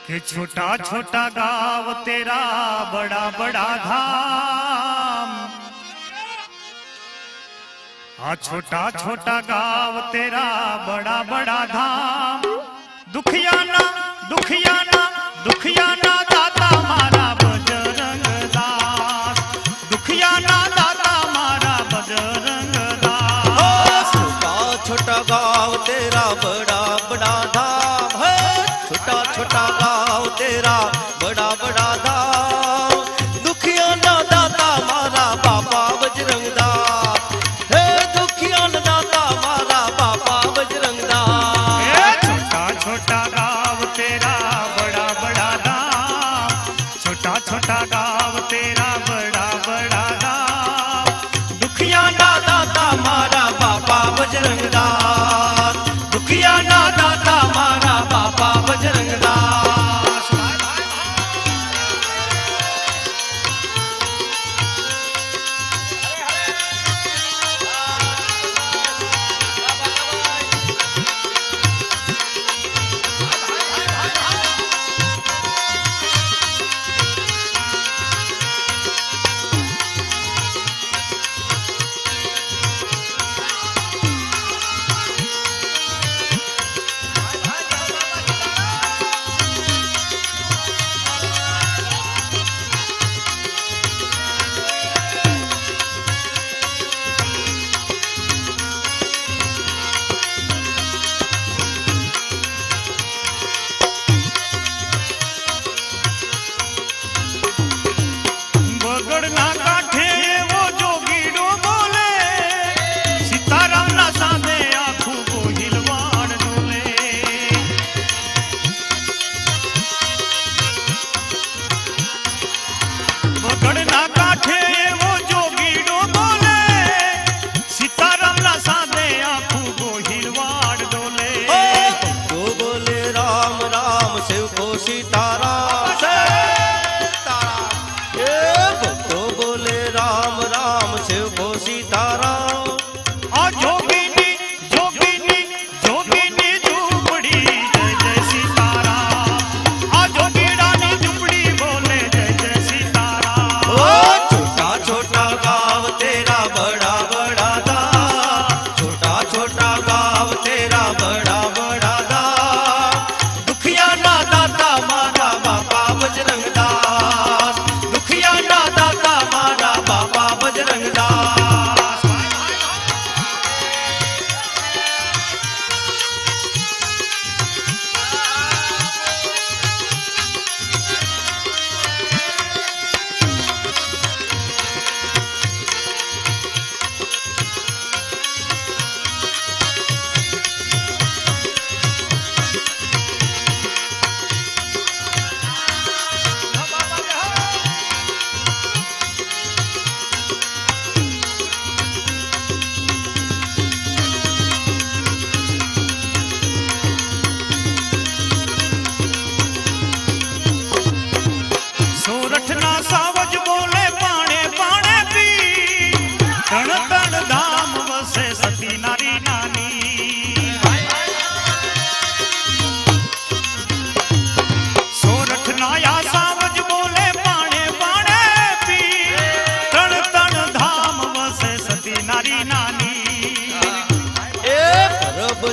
कि छोटा छोटा गाँव तेरा बड़ा बड़ा धाम। हाँ छोटा छोटा गाँव तेरा बड़ा बड़ा धाम। दुखिया ना दाता मारा बजरंग दास। दुखिया ना दाता मारा बजरंग दास। छोटा छोटा गाँव तेरा बड़ा बड़ा धाम है। छोटा छोटा गाँव तेरा बड़ा बड़ा धाम। दुखिया ना दाता मारा बाबा बजरंग दास है। दुखिया ना दाता मारा बाबा बजरंग दास। छोटा छोटा गाँव तेरा बड़ा बड़ा धाम। छोटा छोटा गाँव तेरा बड़ा बड़ा धाम। दुखिया ना दाता मारा बाबा बजरंग दास। दुखिया ना दाता मारा बाबा बजरंग दास।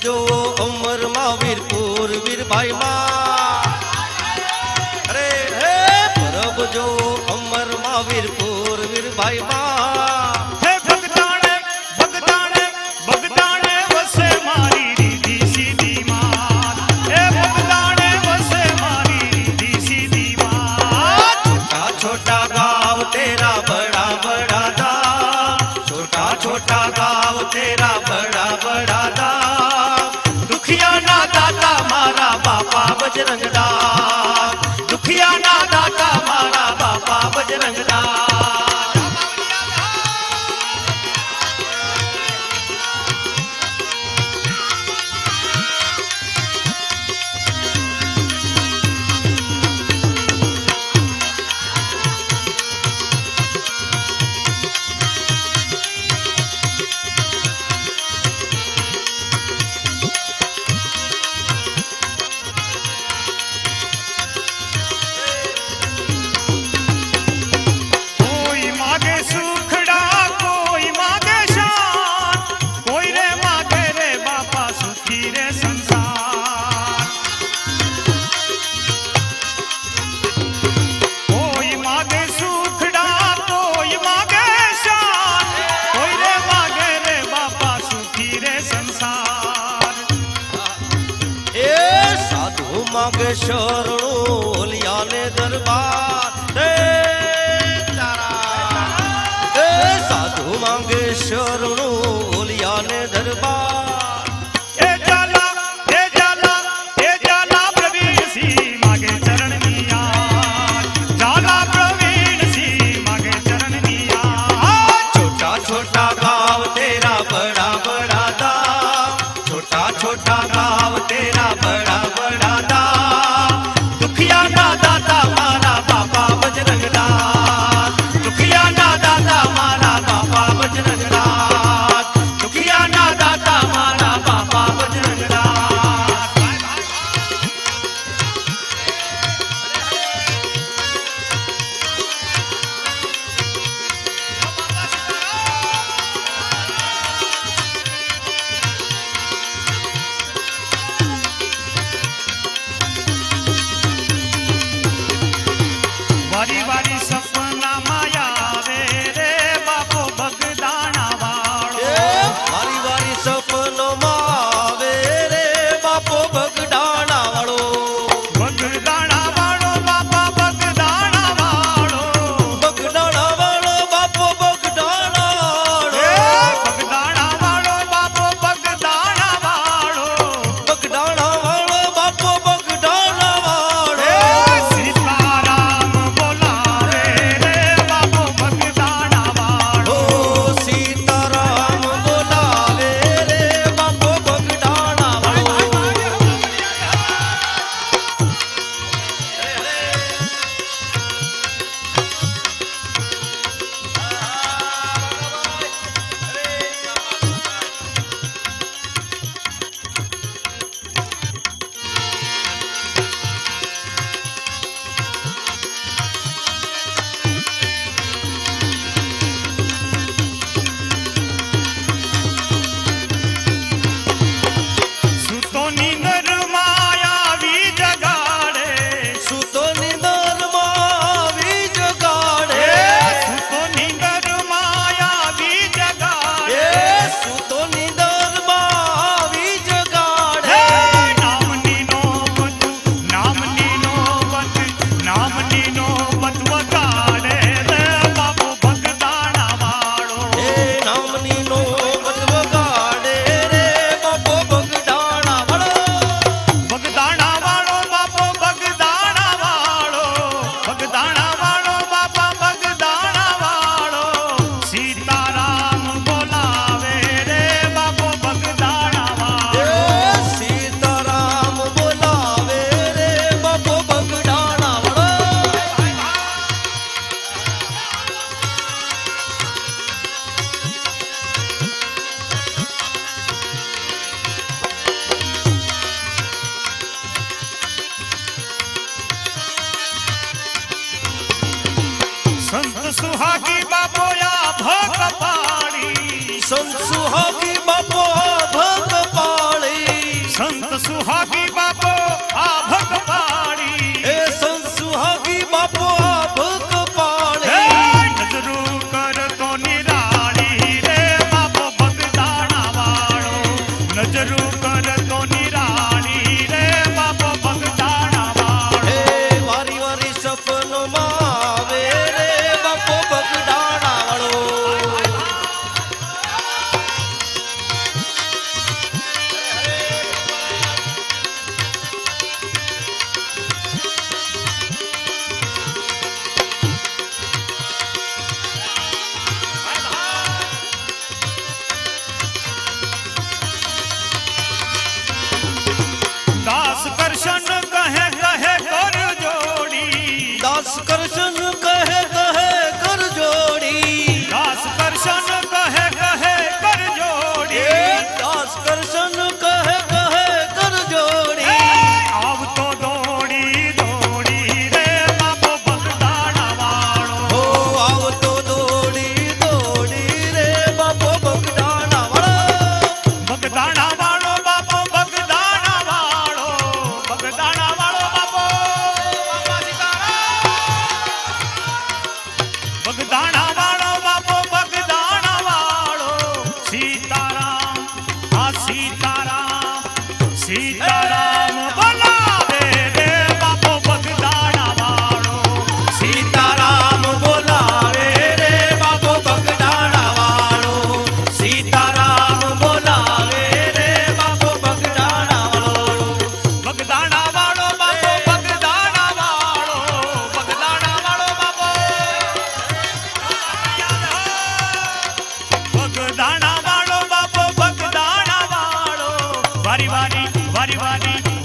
जो अमर वीरपुर वीर भाई माँ। अरे हे परब जो अमर वीरपुर वीर भाई माँ। हे भगताने भगताने भगताने वसे मारी रिधी सीधी मान। हे भगताने वसे मारी रिधी सीधी मान। छोटा छोटा गाँव तेरा बड़ा बड़ा दाम। छोटा छोटा गाँव तेरा बड़ा बड़ा दाम। दुखिया ना दाता मारा बाबा बजरंग दास। दुखिया ना दाता मारा बाबा बजरंग दास। માંગે શરણું ઓલિયાને દરબાર હે તારા હે સાધુ માંગે શરણું ઓલિયાને દરબાર એ जाला પ્રવીણ સિંહ માગે ચરણ નિયા जाला પ્રવીણ સિંહ માગે ચરણ નિયા छोटा छोटा गाँव तेरा बड़ा बड़ा दाम छोटा छोटा गाँव तेरा बड़ा बड़ा दाम दुखिया ना दाता मारा बापा बजरंगदास दुखिया ना दाता मारा बापा बजरंगदास दुखिया ना दाता मारा बापा बजरंगदास વારી વારી સપના માયા આવે રે બાપો બગદાણા વાળો વારી વારી સપનો આવે રે બાપો બગડાણા વાળો બગદાણા વાળો બાપા બગદાણા વાળો બગડાણા વાળો બાપો બગડાણા એ વાળો બગદાણા વાળો બાપો બગદાણા વાળો બગડાણા વાળો બાપો બગડાણા વાળો એ સીતારામ બોલાવે રે બાપો બગદાણા વાળો ઓ સીતારામ બોલાવે રે બાપો બગડાણા વાળો સુતો નીંદર માયાવી જગાડે સૂતો નિંદરમાં વીજ ગાડે સુતો નીંદર માયાવી જગાડે એ સૂતો નિંદરમાં વીજ ગાડે નામની નોબત વગાડે રે બાપો બગદાણા વાળો એ નામની નોબત વગાડે રે બાપો બગડાણા વાળો બગદાણા વાળો બાપો બગદાણા વાળો બગદાણા વાળો બાપા બગદાણા વાળો સીતારામ બોલાવે રે બાપો બગદાણા વાળો એ સીતારામ બોલાવે રે બાપો બગડાણા વાળો સંત સુહાગી બાપો યા ભોગ પાડી સંત સુહાગી બાપો ભગ પાળી સંત સુહાગી બાપો આ ભગ પાડી એ સંત સુહાગી બાપો ભગ હે પાળી નજરું કરતો નિરાળી રે બાપો બગદાણા વાળો નજરું કરતો નિરાળી રે બાપો બગદાણા વાળો એ વારી વારી સપનો માં આવે રે બાપો બગડા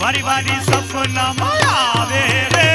वारी वारी सपना में आवे रे